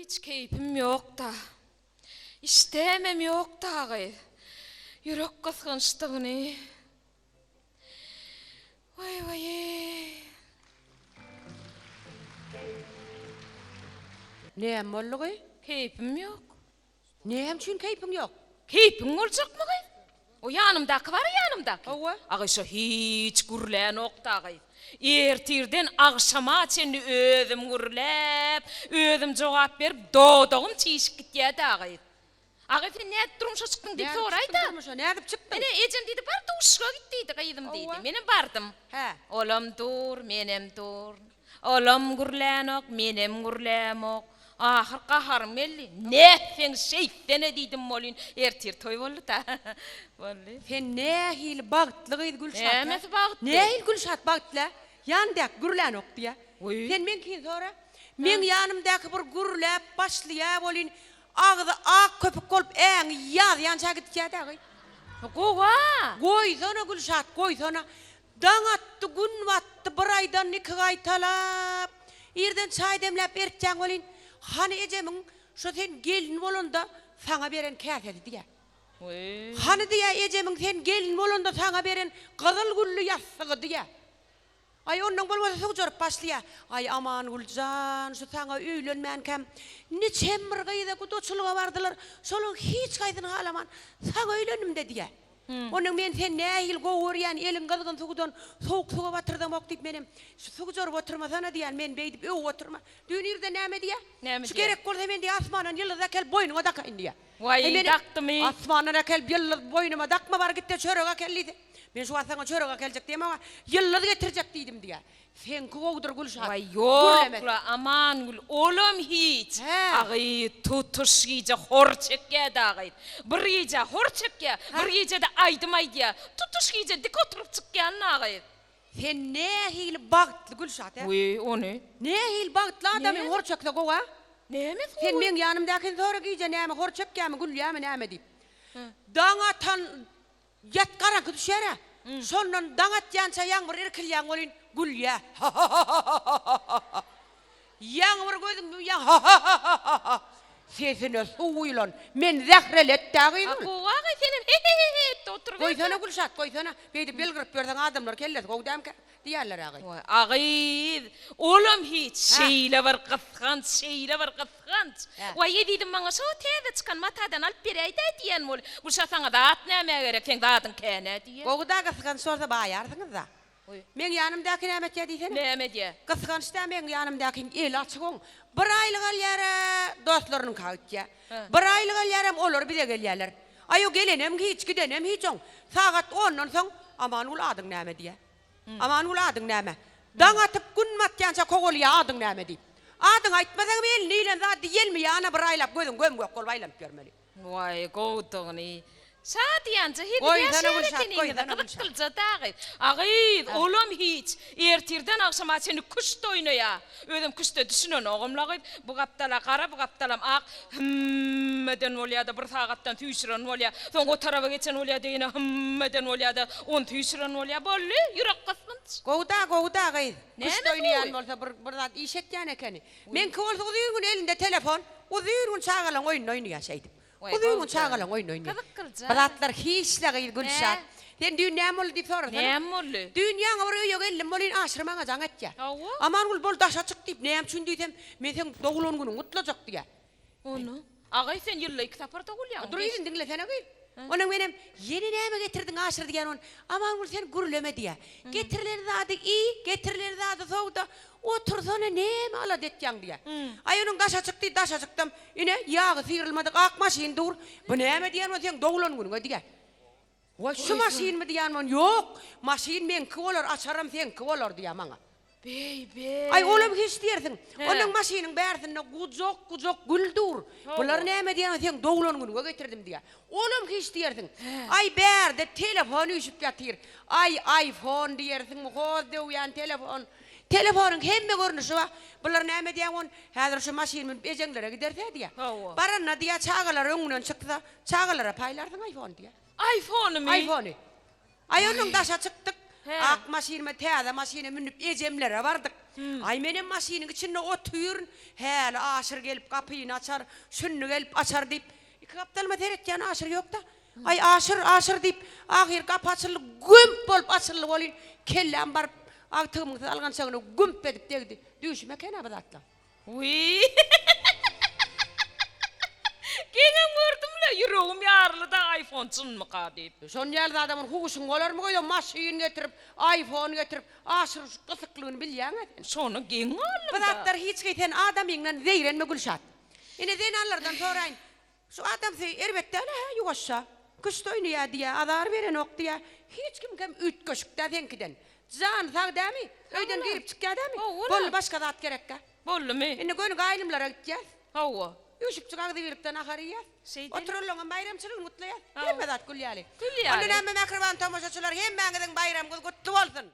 hiç keyfim yok da. İstemem yok da. Yürek kıskançlığını. Vay vay. Neyem oldu ki? Keyfim yok. Neyem için keyfin yok? Keyfin olacak mı? O yanımdaki var ya yanımdaki. Ova. Ağışa hiç gürleyen nokta. Ertirden akşama çenli özüm gürlep, özüm cevap verip doğduğum çiğişik gitiyedi ağayı. Ağayı sen ne durmuşa çıktın deyip soraydı. Ne edip çıktın? Mene ecem dedi bardı uşğa gittiydi kaydım dedi. Ova. Menem bardım. He. Olam dur, menem dur. Olam gürleyen ok, menem gürleyen ok. Ahır qaharım belli. Nefeň şeytene deydim molin. Ertir toy boldu da. Vallahi. Sen ne hil bağıtlıgıydı Gülşat? Emesi bağıtlı. Ne hil Gülşat bağıtlı? Yandak gürlen ok diye. Oy. Sen men kin sonra? Men yanımdaki bir gürlep başlıya bolin. Ağzı ak köpük olup yaz yança gitiyedi ağay. Goğa. Koy sana Gülşat, koy sana. Dağattı, gün vattı, bir aydan 2 ay talap. İrden çay demlep erteceksin olin. Hani ecemin şu sen gelin olunda sana veren kâsedi diye. Oy. Hani diye ecemin sen gelin olunda sana veren kızıl güllü yastığı diye. Ay ondan bolmasa çok joruk başlaya. Ay aman Gülcan, şu sana öýlenmän kem. Ne çember gayda kutoçuluğa vardılar. Şolun hiç gaydını halaman. Sana öýlendim de diye. Onun men sen ne hil goğuryan elin kızgın sugudan soğuk suğa batırdım ok deyip menim. Sugu joruk oturmasana diyen men beydip öv oturma. Düğünürde näme diye? Näme Şu diye? gerek bolsa men diye asmanan yıldız kel boynuma dakayın diye. Vay, Ay, menim daktı mı? Asmanan kel yıldız boynuma dakma var gitti çöröge kelliydi. Ben şu asana çöröge gelecek diyem ama yıldız getirecek deydim diye. Sen kuğudur Gülşat. Vay yok Gürlemet. la aman gül oğlum hiç. He. Ağay tutuş giyce hor çekke de ağay. Bir giyce hor çekke, bir giyce de aydım ya. Tutuş giyce dik oturup çıkken ağay. Sen ne hil bağıtlı Gülşat he? Uy o ne? Ne hil bağıtlı adamın Ne? hor çekti goğa? Ne mi Sen bu? men yanımdaki sonra giyce näme hor çekkemi güllüyemi näme deyip. Dağatan yat karankı düşer ha. Sondan dağat yansa yağmur irkilyan olin güllüye. Yağmur gözüm yağ. Sesine suuylan. Men zehrelet dağıydım. Bu ağay senin he otur. Koysana Gülşat koysana. Beydi belgirip versen adamlar kellet kovdam ki diyerler ağay. Ağay oğlum hiç şeyle var kıskanç şeyle var kıskanç. Vay dedim bana şu teyze çıkan matadan alıp bireyde diyen mol. Bu şasana da at ne gerek sen da atın kene diye. Kovda kıskan sorsa bayarsınız da. Men yanımdaki näme diýsen? Ne diye? Kıskançta men yanımdaki el açıgın. Bir aylyk alyara dostlarynyň kaýtja. Bir aylyk alyaram olar bize gelýärler. Ayo gelenem hiç gidenem hiç on. Saat 10'dan soň aman ul adyň näme diýe. Aman ul adyň näme? Daň atyp gün matýança kogolýa adyň näme diýip. Adyň aýtmasaň el nilen zat diýelmi ýana bir aylap gözüň gömgök bolup aýlap görmeli. Vay goýduny. Sadiyanca hiç Koysana Gülşat, yaşayarak koysana ininde Gülşat. kıpkılca dağıt. Ağay oğlum hiç. Ertirden akşama seni kuşta oynaya. Ödüm kuşta düşünün oğumla bu kaptala kara bu kaptalam ak. Hımmeden olya da bir saattan tüysüren olya. Son o tarafa geçen olya deyine hımmeden olya da on tüysüren olya. Bollu yürek kısmınç. Kovda gayt. Näme Kuşta bu? oýnaýan bolsa bir zat işetýän ekeni. Men kowalsa uzun gün elinde telefon, uzun gün çağalan oyun oýnaýaşaýdy. Vay, Uzun gün kovda. çağalan oyun oýnaýar. Kıvıkkılca. Balatlar hiçle gayt Gülşat. Sen dünya mol diýip sorasan. Ne mollu? Dünýäň bir öýe geldim bolin aşyrmaňa jaň etýär. Awa. Aman ul bol daşa çyk diýip näme üçin diýsem, men sen dogulun günüň utlajak diýär. Onu. Ağay sen yılla iki tapar da gulyan. Dur ýerin dinlesene gayt. Onuň menem yeni näme getirdiň aşyr diýen on. Aman ul sen gürleme diýär. Getiriler zady iyi, getiriler zady sowda. Otursana näme ala detýäň diýär. Ay onuň daşa çykdy, daşa çykdym. Ine ýagy syrylmady, ak maşin dur. Bu näme diýen on sen dogulun günüňe diýär. Wa şu maşin mi diýän on? Ýok, maşin men bolar açaram sen bolar diýär maňa. Bey. Ay oğlum hiç diýersiň. Onuň maşiniň bärsinde gujok güldur. Bular näme diýän sen dogulun günüňe getirdim diýär. Oğlum hiç diýersiň. Ay bärde telefon üşüp ýatyr. Ay iPhone diýersiň, goz diýen telefon. Telefonun hemme görnüşi var. Bular näme diýen on? Häzir şu maşinimi ejenlere giderse diýär. Baranna diýär çağalar öňünden çyksa, çağalara paýlarsyň iPhone diýär. iPhone mi? iPhone. Ay onuň daşa çykdyk. Ak maşinime täze maşine minip ejemlere bardyk. Ay menem masinin içinde oturun. Hele aşır gelip kapıyı açar, şunu gelip açar deyip. İki kaptalma teretken aşır yok da. Ay aşır deyip ahir kapı açılır, gümp olup açılır olin. Kellem barıp ağtığımı algan sağını gümp edip degdi. Düşme kena badatla. Uy. Keňem gördümle yüreğim yarlı da iPhone çynmy ka deyip. Son yerde adamın huşun olar mı koyuyor? Masin getirip, iPhone getirip, aşır kısıklığını bilýän. Şonu geň alym. Badatlar hiç giten adam ýeňden zeyrenme gülşat. Ine zeynallardan soraýyn. Şu adam erbette ne yuwaşsa. Kışta oynaya diye, adar veren ok diye. Hiç kim üt köşükte denkiden. Can sağ değil mi? Öyden girip çıkıyor değil mi? Bol başka zat gerekka. Bollumy? Ine gönü gaýlymlara gideceğiz. Hawa. Yuşup çıkar diripten akariyaz. Otururluğun bayramçılık mutlu ya. Ha. Hem Vedat Gülýäli. Gülýäli. Onun hem mekrvan tomoşaçılar hem mäňeden bayram kutlu bolsun.